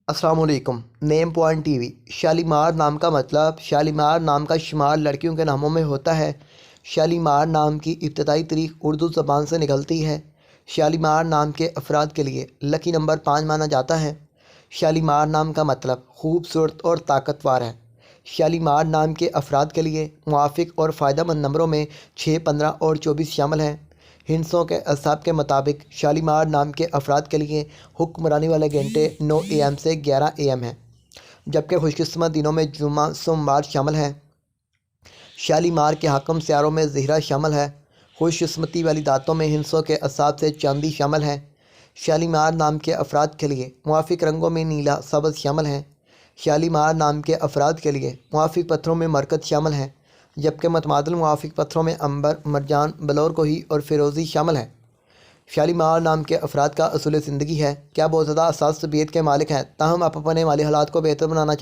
السلام علیکم۔ نیم point T V. Shalimar نام کا مطلب شالیمار نام کا شمار لڑکیوں کے ناموں میں ہوتا ہے۔ شالیمار نام کی ابتدائی تاریخ اردو زبان سے نکلتی ہے۔ شالیمار نام کے افراد کے لیے لکی نمبر 5 مانا جاتا ہے۔ شالیمار نام کا مطلب خوبصورت اور طاقتور ہے۔ شالیمار نام کے افراد کے لیے موافق اور فائدہ مند نمبروں میں 6، 15 اور 24 شامل ہیں۔ ہندسوں کے اعصاب کے مطابق شالیمار نام کے افراد کے لیے حکمرانی والے گھنٹے 9 AM سے 11 AM ہیں، جبکہ خوش قسمت دنوں میں جمعہ، سوموار شامل ہیں۔ شالیمار کے حاکم سیاروں میں زہرہ شامل ہے۔ خوش قسمتی والی دھاتوں میں ہندسوں کے اعصاب سے چاندی شامل ہے۔ شالیمار نام کے افراد کے لیے موافق رنگوں میں نیلا، سبز شامل ہیں۔ شالیمار نام کے افراد کے لیے موافق پتھروں میں مرکز شامل ہیں، جبکہ متبادل موافق پتھروں میں عنبر، مرجان، بلور کوہی اور فیروزی شامل ہیں۔ شالیمار نام کے افراد کا اصول زندگی ہے کہ بہت زیادہ حساس طبیعت کے مالک ہیں، تاہم آپ اپنے مالی حالات کو بہتر بنانا